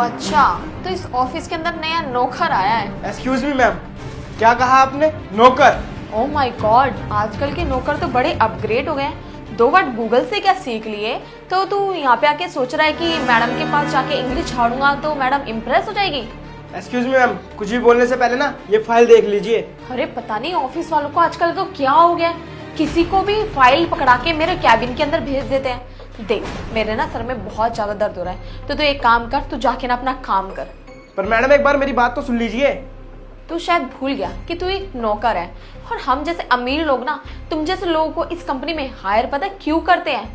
अच्छा, तो इस ऑफिस के अंदर नया नौकर आया है। एक्सक्यूज मी मैम, क्या कहा आपने? नौकर? ओह माय गॉड, आजकल के नौकर तो बड़े अपग्रेड हो गए हैं। 2 वर्ड गूगल से क्या सीख लिए, तो तू यहाँ पे आके सोच रहा है कि मैडम के पास जाके इंग्लिश झाड़ूंगा तो मैडम इम्प्रेस हो जाएगी। एक्सक्यूज मी मैम, कुछ भी बोलने से पहले ना ये फाइल देख लीजिए। अरे पता नहीं ऑफिस वालों को आजकल तो क्या हो गया, किसी को भी फाइल पकड़ा के मेरे कैबिन के अंदर भेज देते हैं। देख, मेरे ना सर में बहुत ज्यादा दर्द हो रहा है, तो तू एक काम कर, तू जाके ना अपना काम कर। पर मैडम एक बार मेरी बात तो सुन लीजिए। तू शायद भूल गया कि तू एक नौकर है, और हम जैसे अमीर लोग ना तुम जैसे लोगों को इस कंपनी में हायर पता क्यों करते हैं?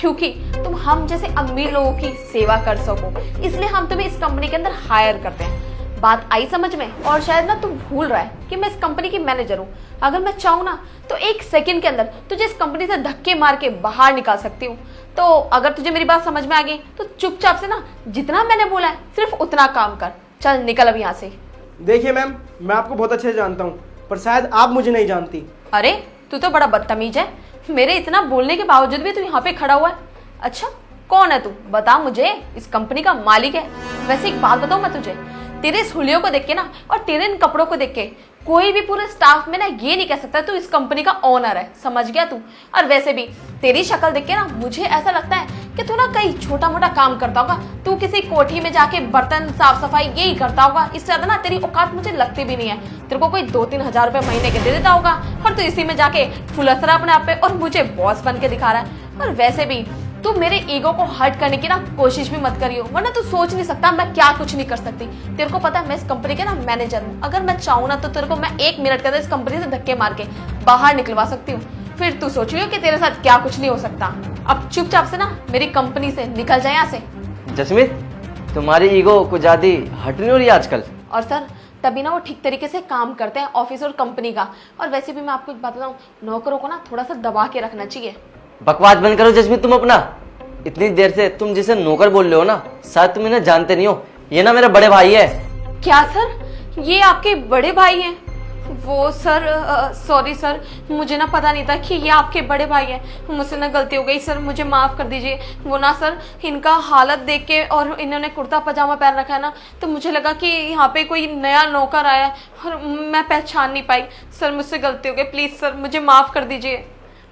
क्योंकि तुम हम जैसे अमीर लोगों की सेवा कर सको, इसलिए हम तुम्हें इस कंपनी के अंदर हायर करते हैं। बात आई समझ में? और शायद ना तू भूल रहा है कि मैं इस कंपनी की मैनेजर हूँ। अगर मैं चाहूँ ना तो 1 सेकंड के अंदर तुझे इस कंपनी से धक्के मार के बाहर निकाल सकती हूँ। तो अगर तुझे मेरी बात समझ में आ गई तो चुपचाप से ना जितना मैंने बोला है सिर्फ उतना काम कर। चल निकल अब यहाँ से। देखिए मैम, मैं आपको बहुत अच्छे से जानता हूँ, पर शायद आप मुझे नहीं जानती। अरे तू तो बड़ा बदतमीज है, मेरे इतना बोलने के बावजूद भी तू यहाँ पे खड़ा हुआ है। अच्छा, कौन है तू? बता मुझे। इस कंपनी का मालिक है। वैसे एक बात बताऊँ मैं तुझे, तेरे इस हुलियों को देख के ना और तेरे इन कपड़ों को देख के कोई भी पूरे स्टाफ में ना ये नहीं कह सकता तू इस कंपनी का ओनर है। समझ गया तू? और वैसे भी तेरी शक्ल देख के ना मुझे ऐसा लगता है कि तू ना कहीं छोटा मोटा काम करता होगा। तू किसी कोठी में जाके बर्तन साफ सफाई यही करता होगा। इससे ज्यादा ना तेरी औकात मुझे लगती भी नहीं है। तेरे को कोई 2-3 हजार रुपए महीने के दे देता होगा, और तू इसी में जाके फुलसरा अपने आप पे और मुझे बॉस बन के दिखा रहा है। और वैसे भी तू मेरे ईगो को हर्ट करने की ना कोशिश भी मत करियो, वरना तू सोच नहीं सकता मैं क्या कुछ नहीं कर सकती। तेरे को पता है मैं इस कंपनी के ना मैनेजर हूँ। अगर मैं चाहूँ ना तो तेरे को मैं 1 मिनट के अंदर इस कंपनी से धक्के मार के बाहर निकलवा सकती हूँ। फिर तू सोचियो कि तेरे साथ क्या कुछ नहीं हो सकता। अब चुपचाप से ना मेरी कंपनी से निकल जाए यहाँ से। जसमीत, तुम्हारी ईगो कुछ ज्यादा हट नहीं हो रही है आजकल। और सर तभी ना वो ठीक तरीके से काम करते हैं ऑफिस और कंपनी का। और वैसे भी मैं आपको एक बात बताऊँ, नौकरों को ना थोड़ा सा दबा के रखना चाहिए। बकवास बंद करो जसमीत तुम अपना। इतनी देर से तुम जिसे नौकर बोल रहे हो ना, शायद तुम इन्हें जानते नहीं हो। ये ना मेरा बड़े भाई है। क्या सर, ये आपके बड़े भाई हैं? वो सर सॉरी सर, मुझे ना पता नहीं था कि ये आपके बड़े भाई हैं। मुझसे ना गलती हो गई सर, मुझे माफ़ कर दीजिए। वो ना सर, इनका हालत देख के और इन्होंने कुर्ता पजामा पहन रखा है ना, तो मुझे लगा कि यहाँ पे कोई नया नौकर आया है और मैं पहचान नहीं पाई। सर मुझसे गलती हो गई, प्लीज़ सर मुझे माफ़ कर दीजिए।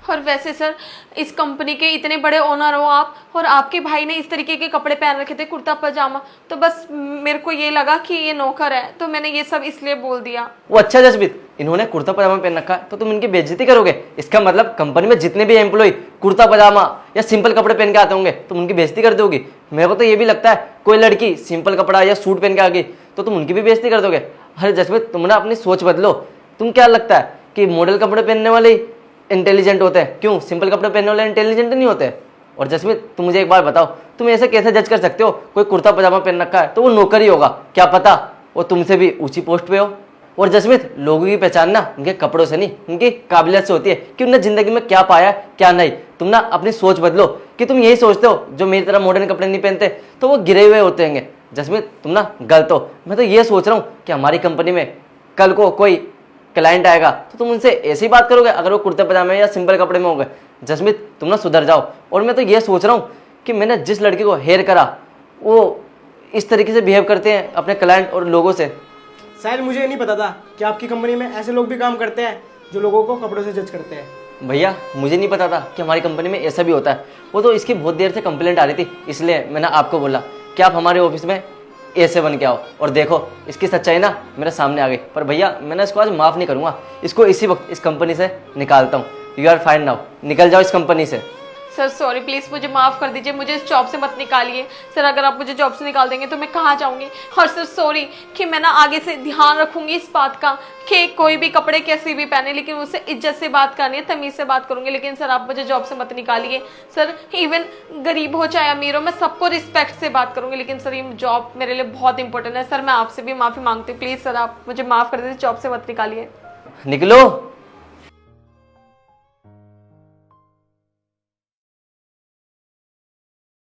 और वैसे सर इस कंपनी के इतने बड़े ओनर हो आप, और आपके भाई ने इस तरीके के कपड़े पहन रखे थे, कुर्ता पजामा, तो बस मेरे को ये लगा कि ये नौकर है, तो मैंने ये सब इसलिए बोल दिया। वो अच्छा जसमीत, इन्होंने कुर्ता पजामा पहन रखा है तो तुम इनकी बेइज्जती करोगे? इसका मतलब कंपनी में जितने भी एम्प्लॉय कुर्ता पजामा या सिंपल कपड़े पहन के आते होंगे तुम उनकी बेइज्जती कर दोगी। मेरे को तो ये भी लगता है कोई लड़की सिंपल कपड़ा या सूट पहन के आ गई तो तुम उनकी भी बेइज्जती कर दोगे। अरे जसमीत, तुम ना अपनी सोच बदलो। तुम क्या लगता है कि मॉडल कपड़े पहनने वाले इंटेलिजेंट होते हैं? क्यों सिंपल कपड़े पहनने वाले इंटेलिजेंट नहीं होते? और जसमीत, तुम मुझे एक बार बताओ, तुम ऐसे कैसे जज कर सकते हो कोई कुर्ता पजामा पहन रखा है तो वो नौकर ही होगा? क्या पता वो तुमसे भी ऊंची पोस्ट पे हो। और जसमीत, लोगों की पहचान ना उनके कपड़ों से नहीं, उनकी काबिलियत से होती है कि उन्हें जिंदगी में क्या पाया क्या नहीं। तुम ना अपनी सोच बदलो कि तुम यही सोचते हो जो मेरी तरह मॉडर्न कपड़े नहीं पहनते तो वो गिरे हुए होते होंगे। जसमीत, तुम ना गलत हो। मैं तो ये सोच रहा हूँ कि हमारी कंपनी में कल को कोई क्लाइंट आएगा तो तुम उनसे ऐसी बात करोगे अगर वो कुर्ते पजामे या सिंपल कपड़े में होंगे। जसमीत, तुम ना सुधर जाओ। और मैं तो ये सोच रहा हूँ कि मैंने जिस लड़की को हेयर करा वो इस तरीके से बिहेव करते हैं अपने क्लाइंट और लोगों से। शायद मुझे नहीं पता था कि आपकी कंपनी में ऐसे लोग भी काम करते हैं जो लोगों को कपड़ों से जज करते हैं। भैया, मुझे नहीं पता था कि हमारी कंपनी में ऐसा भी होता है। वो तो इसकी बहुत देर से कंप्लेंट आ रही थी, इसलिए मैंने आपको बोला कि आप हमारे ऑफिस में ऐसे बन के आओ। और देखो इसकी सच्चाई ना मेरे सामने आ गई। पर भैया, मैंने इसको आज माफ़ नहीं करूँगा, इसको इसी वक्त इस कंपनी से निकालता हूँ। यू आर फाइन नाउ, निकल जाओ इस कंपनी से। सर सॉरी, प्लीज़ मुझे माफ़ कर दीजिए, मुझे इस जॉब से मत निकालिए। सर अगर आप मुझे जॉब से निकाल देंगे तो मैं कहाँ जाऊँगी? और सर सॉरी कि मैं ना आगे से ध्यान रखूँगी इस बात का कि कोई भी कपड़े कैसे भी पहने, लेकिन उससे इज्जत से बात करनी है, तमीज़ से बात करूँगी। लेकिन सर आप मुझे जॉब से मत निकालिए। सर इवन गरीब हो चाहे अमीर हो, मैं सबको रिस्पेक्ट से बात करूँगी, लेकिन सर ये जॉब मेरे लिए बहुत इंपॉर्टेंट है। सर मैं आपसे भी माफ़ी मांगती हूँ, प्लीज़ सर आप मुझे माफ़ कर दीजिए, जॉब से मत निकालिए। निकलो।